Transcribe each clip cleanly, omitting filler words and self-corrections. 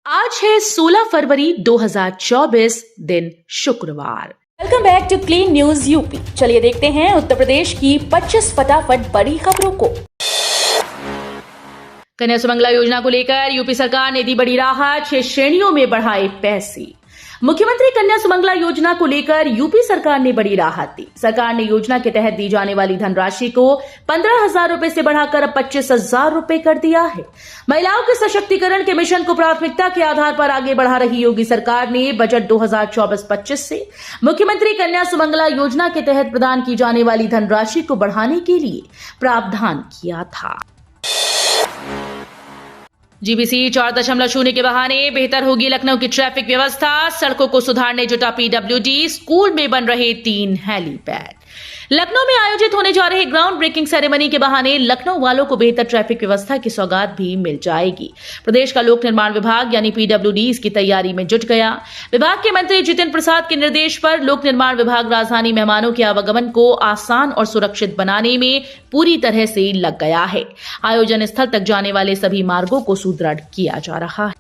आज है 16 फरवरी 2024 दिन शुक्रवार। Welcome back to clean news UP. चलिए देखते हैं उत्तर प्रदेश की 25 फटाफट बड़ी खबरों को। कन्या सुमंगला योजना को लेकर यूपी सरकार ने दी बड़ी राहत, 6 श्रेणियों में बढ़ाए पैसे। मुख्यमंत्री कन्या सुमंगला योजना को लेकर यूपी सरकार ने बड़ी राहत दी। सरकार ने योजना के तहत दी जाने वाली धनराशि को 15,000 रुपए से बढ़ाकर अब 25,000 रुपए कर दिया है। महिलाओं के सशक्तिकरण के मिशन को प्राथमिकता के आधार पर आगे बढ़ा रही योगी सरकार ने बजट 2024-25 से मुख्यमंत्री कन्या सुमंगला योजना के तहत प्रदान की जाने वाली धनराशि को बढ़ाने के लिए प्रावधान किया था। जीबीसी 4.0 के बहाने बेहतर होगी लखनऊ की ट्रैफिक व्यवस्था, सड़कों को सुधारने जुटा पीडब्ल्यूडी, स्कूल में बन रहे 3 हेलीपैड। लखनऊ में आयोजित होने जा रहे ग्राउंड ब्रेकिंग सेरेमनी के बहाने लखनऊ वालों को बेहतर ट्रैफिक व्यवस्था की सौगात भी मिल जाएगी। प्रदेश का लोक निर्माण विभाग यानी पीडब्ल्यूडी इसकी तैयारी में जुट गया। विभाग के मंत्री जितेंद्र प्रसाद के निर्देश पर लोक निर्माण विभाग राजधानी मेहमानों के आवागमन को आसान और सुरक्षित बनाने में पूरी तरह से लग गया है। आयोजन स्थल तक जाने वाले सभी मार्गों को सुदृढ़ किया जा रहा है।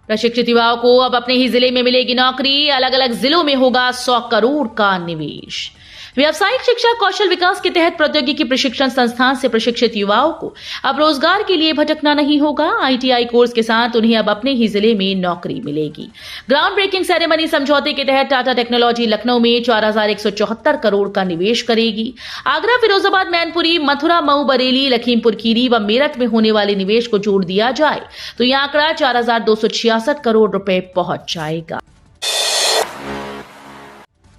प्रशिक्षित युवाओं को अब अपने ही जिले में मिलेगी नौकरी, अलग अलग जिलों में होगा 100 करोड़ का निवेश। व्यावसायिक शिक्षा कौशल विकास के तहत प्रौद्योगिकी प्रशिक्षण संस्थान से प्रशिक्षित युवाओं को अब रोजगार के लिए भटकना नहीं होगा। आईटीआई कोर्स के साथ उन्हें अब अपने ही जिले में नौकरी मिलेगी। ग्राउंड ब्रेकिंग सेरेमनी समझौते के तहत टाटा टेक्नोलॉजी लखनऊ में 4,174 करोड़ का निवेश करेगी। आगरा, फिरोजाबाद, मैनपुरी, मथुरा, मऊ, बरेली, लखीमपुर खीरी व मेरठ में होने वाले निवेश को जोड़ दिया जाए तो यह आंकड़ा 4,266 करोड़ रुपए पहुंच जाएगा।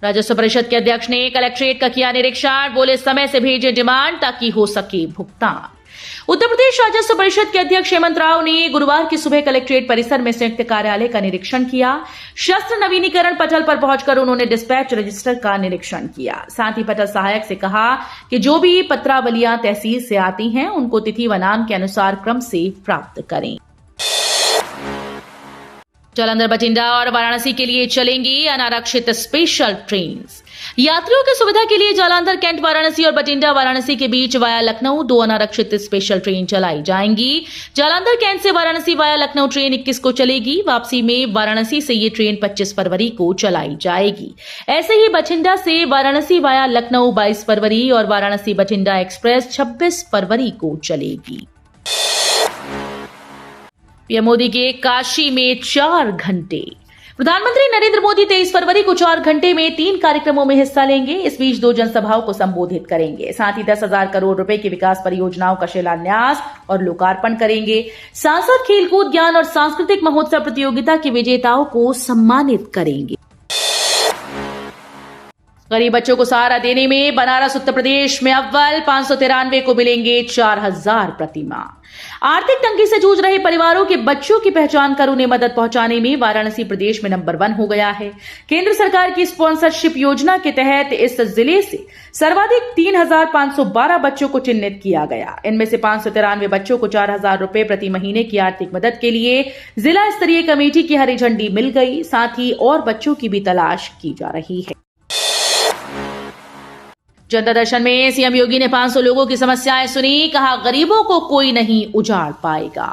राजस्व परिषद के अध्यक्ष ने कलेक्ट्रेट का किया निरीक्षण, बोले समय से भेजे डिमांड ताकि हो सके भुगतान। उत्तर प्रदेश राजस्व परिषद के अध्यक्ष हेमंत राव ने गुरुवार की सुबह कलेक्ट्रेट परिसर में संयुक्त कार्यालय का निरीक्षण किया। शस्त्र नवीनीकरण पटल पर पहुंचकर उन्होंने डिस्पैच रजिस्टर का निरीक्षण किया। साथ ही पटल सहायक से कहा कि जो भी पत्रावलियां तहसील से आती हैं उनको तिथि व नाम के अनुसार क्रम से प्राप्त करें। जालंधर, बठिंडा और वाराणसी के लिए चलेंगी अनारक्षित स्पेशल ट्रेन। यात्रियों की सुविधा के लिए जालंधर, कैंट, वाराणसी और बठिंडा, वाराणसी के बीच वाया लखनऊ 2 अनारक्षित स्पेशल ट्रेन चलाई जाएंगी। जालंधर कैंट से वाराणसी वाया लखनऊ ट्रेन 21 को चलेगी। वापसी में वाराणसी से ये ट्रेन 25 फरवरी को चलाई जाएगी। ऐसे ही बठिंडा से वाराणसी वाया लखनऊ 22 फरवरी और वाराणसी बठिंडा एक्सप्रेस 26 फरवरी को चलेगी। पीएम मोदी के काशी में 4 घंटे। प्रधानमंत्री नरेंद्र मोदी 23 फरवरी को 4 घंटे में 3 कार्यक्रमों में हिस्सा लेंगे। इस बीच 2 जनसभाओं को संबोधित करेंगे। साथ ही 10,000 करोड़ रुपए की विकास परियोजनाओं का शिलान्यास और लोकार्पण करेंगे। सांसद खेलकूद, ज्ञान और सांस्कृतिक महोत्सव प्रतियोगिता के विजेताओं को सम्मानित करेंगे। गरीब बच्चों को सहारा देने में बनारस उत्तर प्रदेश में अव्वल, 593 को मिलेंगे 4,000 प्रतिमाह। आर्थिक तंगी से जूझ रहे परिवारों के बच्चों की पहचान कर उन्हें मदद पहुंचाने में वाराणसी प्रदेश में नंबर 1 हो गया है। केंद्र सरकार की स्पॉन्सरशिप योजना के तहत इस जिले से सर्वाधिक 3,512 बच्चों को चिन्हित किया गया। इनमें से 593 बच्चों को 4,000 रुपए प्रति महीने की आर्थिक मदद के लिए जिला स्तरीय कमेटी की हरी झंडी मिल गई। साथ ही और बच्चों की भी तलाश की जा रही है। जनता दर्शन में सीएम योगी ने 500 लोगों की समस्याएं सुनी, कहा गरीबों को कोई नहीं उजाड़ पाएगा।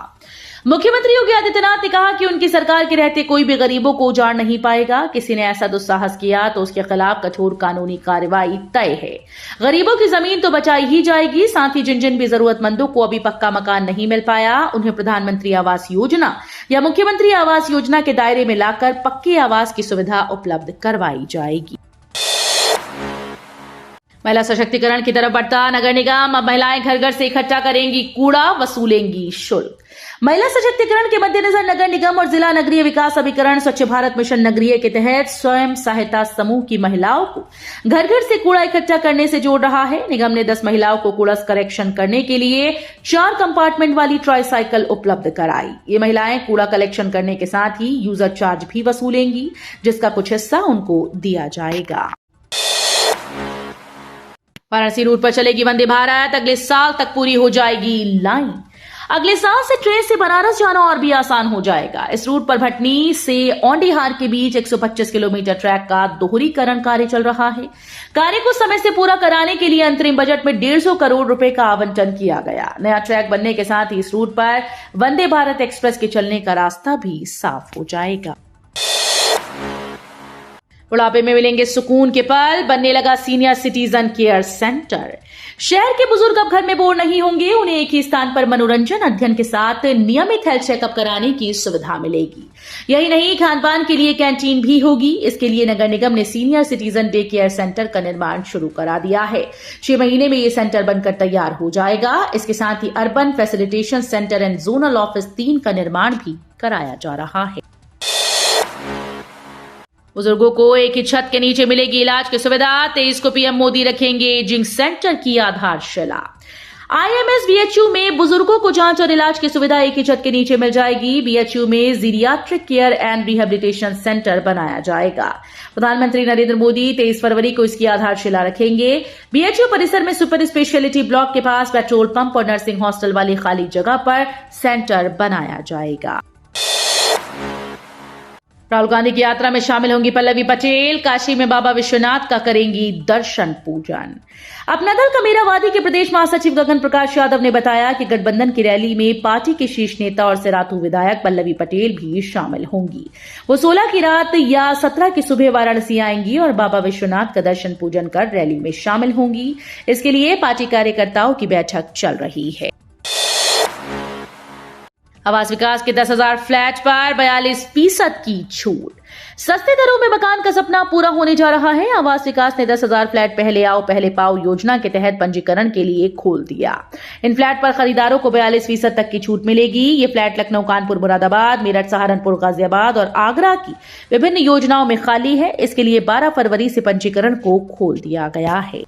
मुख्यमंत्री योगी आदित्यनाथ ने कहा कि उनकी सरकार के रहते कोई भी गरीबों को उजाड़ नहीं पाएगा। किसी ने ऐसा दुस्साहस किया तो उसके खिलाफ कठोर कानूनी कार्रवाई तय है। गरीबों की जमीन तो बचाई ही जाएगी। साथ ही जिन जिन भी जरूरतमंदों को अभी पक्का मकान नहीं मिल पाया उन्हें प्रधानमंत्री आवास योजना या मुख्यमंत्री आवास योजना के दायरे में लाकर पक्के आवास की सुविधा उपलब्ध करवाई जाएगी। महिला सशक्तिकरण की तरफ बढ़ता नगर निगम, अब महिलाएं घर घर से इकट्ठा करेंगी कूड़ा, वसूलेंगी शुल्क। महिला सशक्तिकरण के मद्देनजर नगर निगम और जिला नगरीय विकास अभिकरण स्वच्छ भारत मिशन नगरीय के तहत स्वयं सहायता समूह की महिलाओं को घर घर से कूड़ा इकट्ठा करने से जोड़ रहा है। निगम ने 10 महिलाओं को कूड़ा कलेक्शन करने के लिए 4 कंपार्टमेंट वाली ट्राईसाइकिल उपलब्ध कराई। ये महिलाएं कूड़ा कलेक्शन करने के साथ ही यूजर चार्ज भी वसूलेंगी, जिसका कुछ हिस्सा उनको दिया जाएगा। वाराणसी रूट पर चलेगी वंदे भारत, अगले साल तक पूरी हो जाएगी लाइन। अगले साल से ट्रेन से बनारस जाना और भी आसान हो जाएगा। इस रूट पर भटनी से औंढीहार के बीच 125 किलोमीटर ट्रैक का दोहरीकरण कार्य चल रहा है। कार्य को समय से पूरा कराने के लिए अंतरिम बजट में 150 करोड़ रुपए का आवंटन किया गया। नया ट्रैक बनने के साथ ही इस रूट पर वंदे भारत एक्सप्रेस के चलने का रास्ता भी साफ हो जाएगा। बुढ़ापे में मिलेंगे सुकून के पल, बनने लगा सीनियर सिटीजन केयर सेंटर। शहर के बुजुर्ग अब घर में बोर नहीं होंगे। उन्हें एक ही स्थान पर मनोरंजन, अध्ययन के साथ नियमित हेल्थ चेकअप कराने की सुविधा मिलेगी। यही नहीं, खान पान के लिए कैंटीन भी होगी। इसके लिए नगर निगम ने senior citizen day care centre का निर्माण शुरू करा दिया है। 6 महीने में ये सेंटर बनकर तैयार हो जाएगा। इसके साथ ही urban facilitation centre and zonal office 3 का निर्माण भी कराया जा रहा है। बुजुर्गों को एक ही छत के नीचे मिलेगी इलाज की सुविधा। 23 को पीएम मोदी रखेंगे एजिंग सेंटर की आधारशिला। आईएमएस बीएचयू में बुजुर्गों को जांच और इलाज की सुविधा एक ही छत के नीचे मिल जाएगी। बीएचयू में geriatric care and rehabilitation centre बनाया जाएगा। प्रधानमंत्री नरेंद्र मोदी 23 फरवरी को इसकी आधारशिला रखेंगे। बीएचयू परिसर में सुपर स्पेशलिटी ब्लॉक के पास पेट्रोल पंप और नर्सिंग हॉस्टल वाली खाली जगह पर सेंटर बनाया जाएगा। राहुल गांधी की यात्रा में शामिल होंगी पल्लवी पटेल। काशी में बाबा विश्वनाथ का करेंगी दर्शन पूजन। अपना दल कमेरावादी के प्रदेश महासचिव गगन प्रकाश यादव ने बताया कि गठबंधन की रैली में पार्टी के शीर्ष नेता और सिराथू विधायक पल्लवी पटेल भी शामिल होंगी। वो 16 की रात या 17 की सुबह वाराणसी आएंगी और बाबा विश्वनाथ का दर्शन पूजन कर रैली में शामिल होंगी। इसके लिए पार्टी कार्यकर्ताओं की बैठक चल रही है। आवास विकास के 10,000 फ्लैट पर 42% की छूट। सस्ते दरों में मकान का सपना पूरा होने जा रहा है। आवास विकास ने 10,000 फ्लैट पहले आओ पहले पाओ योजना के तहत पंजीकरण के लिए खोल दिया। इन फ्लैट पर खरीदारों को 42% तक की छूट मिलेगी। ये फ्लैट लखनऊ, कानपुर, मुरादाबाद, मेरठ, सहारनपुर, गाजियाबाद और आगरा की विभिन्न योजनाओं में खाली है। इसके लिए 12 फरवरी से पंजीकरण को खोल दिया गया है।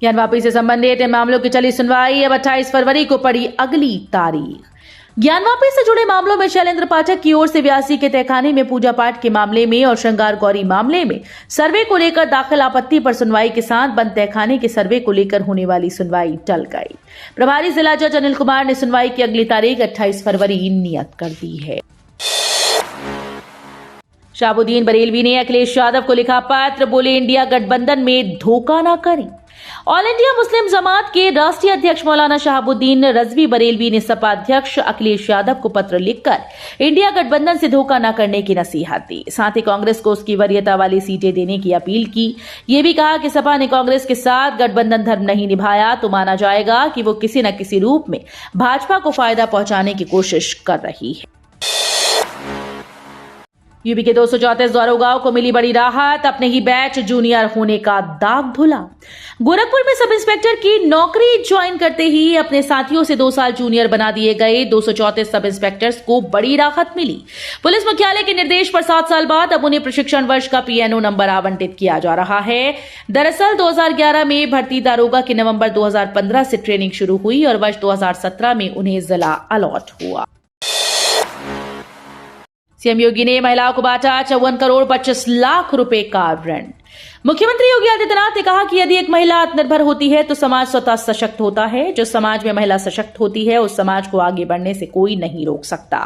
ज्ञान वापी से संबंधित इन मामलों की चली सुनवाई। अब 28 फरवरी को पड़ी अगली तारीख। ज्ञान वापी से जुड़े मामलों में शैलेंद्र पाठक की ओर से व्यासी के तहखाने में पूजा पाठ के मामले में और श्रृंगार गौरी मामले में सर्वे को लेकर दाखिल आपत्ति पर सुनवाई के साथ बंद तहखाने के सर्वे को लेकर होने वाली सुनवाई टल गई। प्रभारी जिला जज अनिल कुमार ने सुनवाई की अगली तारीख 28 फरवरी नियत कर दी है। शहाबुद्दीन बरेलवी ने अखिलेश यादव को लिखा पत्र, बोले इंडिया गठबंधन में धोखा ना करें। ऑल इंडिया मुस्लिम जमात के राष्ट्रीय अध्यक्ष मौलाना शहाबुद्दीन रजवी बरेलवी ने सपा अध्यक्ष अखिलेश यादव को पत्र लिखकर इंडिया गठबंधन से धोखा न करने की नसीहत दी। साथ ही कांग्रेस को उसकी वरीयता वाली सीटें देने की अपील की। ये भी कहा कि सपा ने कांग्रेस के साथ गठबंधन धर्म नहीं निभाया तो माना जाएगा कि वो किसी न किसी रूप में भाजपा को फायदा पहुंचाने की कोशिश कर रही है। यूपी के 234 दारोगाओं को मिली बड़ी राहत। अपने ही बैच जूनियर होने का दाग धुला। गोरखपुर में सब इंस्पेक्टर की नौकरी ज्वाइन करते ही अपने साथियों से 2 साल जूनियर बना दिए गए 234 सब इंस्पेक्टर्स को बड़ी राहत मिली। पुलिस मुख्यालय के निर्देश पर 7 साल बाद अब उन्हें प्रशिक्षण वर्ष का पीएनओ नंबर आवंटित किया जा रहा है। दरअसल 2011 में भर्ती दारोगा की नवंबर 2015 से ट्रेनिंग शुरू हुई और वर्ष 2017 में उन्हें जिला अलॉट हुआ। सीएम योगी ने महिलाओं को बांटा 54 करोड़ 25 लाख रुपए का ऋण। मुख्यमंत्री योगी आदित्यनाथ ने कहा कि यदि एक महिला आत्मनिर्भर होती है तो समाज स्वतः सशक्त होता है। जो समाज में महिला सशक्त होती है उस समाज को आगे बढ़ने से कोई नहीं रोक सकता।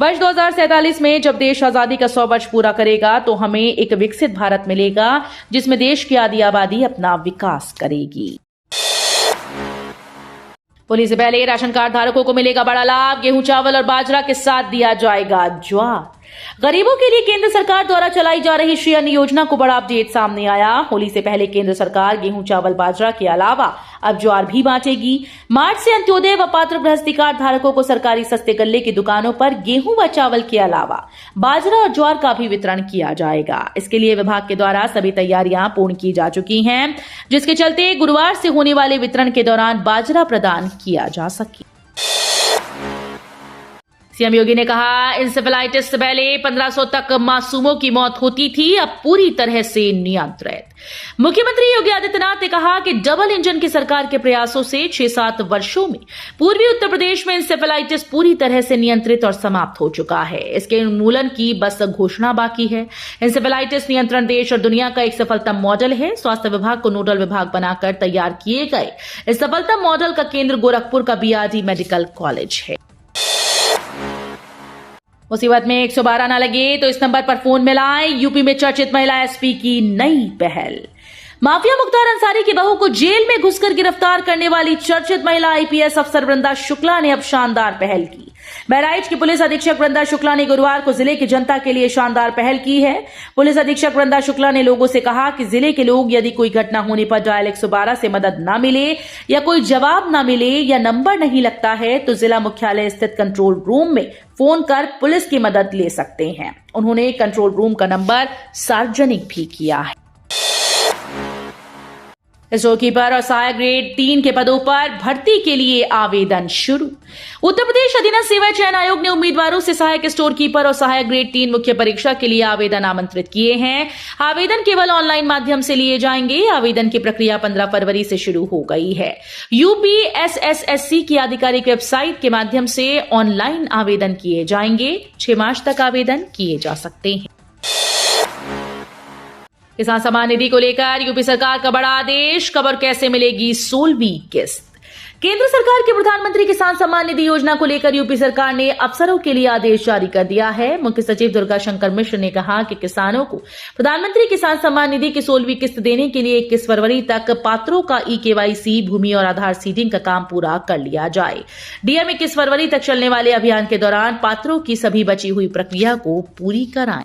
वर्ष 2047 में जब देश आजादी का 100 वर्ष पूरा करेगा तो हमें एक विकसित भारत मिलेगा जिसमें देश की आधी आबादी अपना विकास करेगी। होली से पहले राशन कार्ड धारकों को मिलेगा बड़ा लाभ। गेहूं, चावल और बाजरा के साथ दिया जाएगा ज्वार। गरीबों के लिए केंद्र सरकार द्वारा चलाई जा रही श्री अन्न योजना को बड़ा अपडेट सामने आया। होली से पहले केंद्र सरकार गेहूं, चावल, बाजरा के अलावा अब ज्वार भी बांटेगी। मार्च से अंत्योदय व पात्र गृहस्थी कार्ड धारकों को सरकारी सस्ते गल्ले की दुकानों पर गेहूं व चावल के अलावा बाजरा और ज्वार का भी वितरण किया जाएगा। इसके लिए विभाग के द्वारा सभी तैयारियां पूर्ण की जा चुकी हैं, जिसके चलते गुरुवार से होने वाले वितरण के दौरान बाजरा प्रदान किया जा सके। सीएम योगी ने कहा, इंसेफेलाइटिस से पहले 1500 तक मासूमों की मौत होती थी, अब पूरी तरह से नियंत्रित। मुख्यमंत्री योगी आदित्यनाथ ने कहा कि डबल इंजन की सरकार के प्रयासों से 6-7 वर्षों में पूर्वी उत्तर प्रदेश में इंसेफेलाइटिस पूरी तरह से नियंत्रित और समाप्त हो चुका है। इसके उन्मूलन की बस घोषणा बाकी है। इंसेफेलाइटिस नियंत्रण देश और दुनिया का एक सफलतम मॉडल है। स्वास्थ्य विभाग को नोडल विभाग बनाकर तैयार किए गए इस सफलतम मॉडल का केंद्र गोरखपुर का बीआरडी मेडिकल कॉलेज है। मुसीबत में 112 ना लगे तो इस नंबर पर फोन मिलाएं। यूपी में चर्चित महिला एसपी की नई पहल। माफिया मुख्तार अंसारी की बहू को जेल में घुसकर गिरफ्तार करने वाली चर्चित महिला आईपीएस अफसर वृंदा शुक्ला ने अब शानदार पहल की। बहराइच की पुलिस अधीक्षक वृंदा शुक्ला ने गुरुवार को जिले की जनता के लिए शानदार पहल की है। पुलिस अधीक्षक वृंदा शुक्ला ने लोगों से कहा कि जिले के लोग यदि कोई घटना होने पर डायल 112 से मदद न मिले या कोई जवाब न मिले या नंबर नहीं लगता है तो जिला मुख्यालय स्थित कंट्रोल रूम में फोन कर पुलिस की मदद ले सकते हैं। उन्होंने कंट्रोल रूम का नंबर सार्वजनिक भी किया है। स्टोरकीपर और सहायक ग्रेड 3 के पदों पर भर्ती के लिए आवेदन शुरू। उत्तर प्रदेश अधीनस्थ सेवा चयन आयोग ने उम्मीदवारों से सहायक स्टोरकीपर और सहायक ग्रेड 3 मुख्य परीक्षा के लिए आवेदन आमंत्रित किए हैं। आवेदन केवल ऑनलाइन माध्यम से लिए जाएंगे। आवेदन की प्रक्रिया 15 फरवरी से शुरू हो गई है। यूपीएसएसएससी की आधिकारिक वेबसाइट के माध्यम से ऑनलाइन आवेदन किए जाएंगे। 6 मार्च तक आवेदन किए जा सकते हैं। किसान सम्मान निधि को लेकर यूपी सरकार का बड़ा आदेश। कब और कैसे मिलेगी 16वीं किस्त। केंद्र सरकार की प्रधानमंत्री किसान सम्मान निधि योजना को लेकर यूपी सरकार ने अफसरों के लिए आदेश जारी कर दिया है। मुख्य सचिव दुर्गा शंकर मिश्र ने कहा कि किसानों को प्रधानमंत्री किसान सम्मान निधि की 16वीं किस्त देने के लिए 21 फरवरी तक पात्रों का ई-केवाईसी, भूमि और आधार सीडिंग का काम पूरा कर लिया जाए। डीएम 21 फरवरी तक चलने वाले अभियान के दौरान पात्रों की सभी बची हुई प्रक्रिया को पूरी कराएं।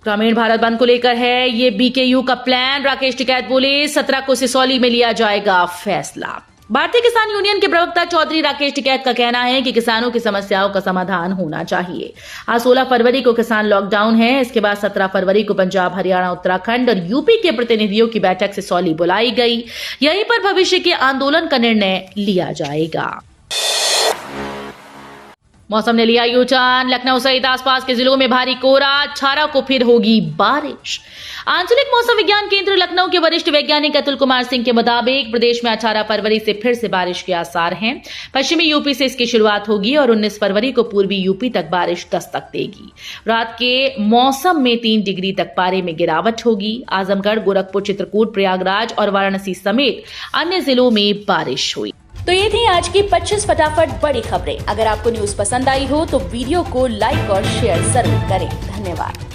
ग्रामीण भारत बंद को लेकर है ये बीकेयू का प्लान। राकेश टिकैत बोले, 17 को सिसौली में लिया जाएगा फैसला। भारतीय किसान यूनियन के प्रवक्ता चौधरी राकेश टिकैत का कहना है कि किसानों की समस्याओं का समाधान होना चाहिए। आज 16 फरवरी को किसान लॉकडाउन है। इसके बाद 17 फरवरी को पंजाब, हरियाणा, उत्तराखंड और यूपी के प्रतिनिधियों की बैठक सिसौली बुलाई गई। यहीं पर भविष्य के आंदोलन का निर्णय लिया जाएगा। मौसम ने लिया यू टर्न। लखनऊ सहित आसपास के जिलों में भारी कोहरा। 18 को फिर होगी बारिश। आंचलिक मौसम विज्ञान केंद्र लखनऊ के वरिष्ठ वैज्ञानिक अतुल कुमार सिंह के मुताबिक प्रदेश में 18 फरवरी से फिर से बारिश के आसार हैं। पश्चिमी यूपी से इसकी शुरुआत होगी और 19 फरवरी को पूर्वी यूपी तक बारिश दस्तक देगी। रात के मौसम में 3 डिग्री तक पारे में गिरावट होगी। आजमगढ़, गोरखपुर, चित्रकूट, प्रयागराज और वाराणसी समेत अन्य जिलों में बारिश हुई। तो ये थी आज की 25 फटाफट बड़ी खबरें। अगर आपको न्यूज पसंद आई हो तो वीडियो को लाइक और शेयर जरूर करें। धन्यवाद।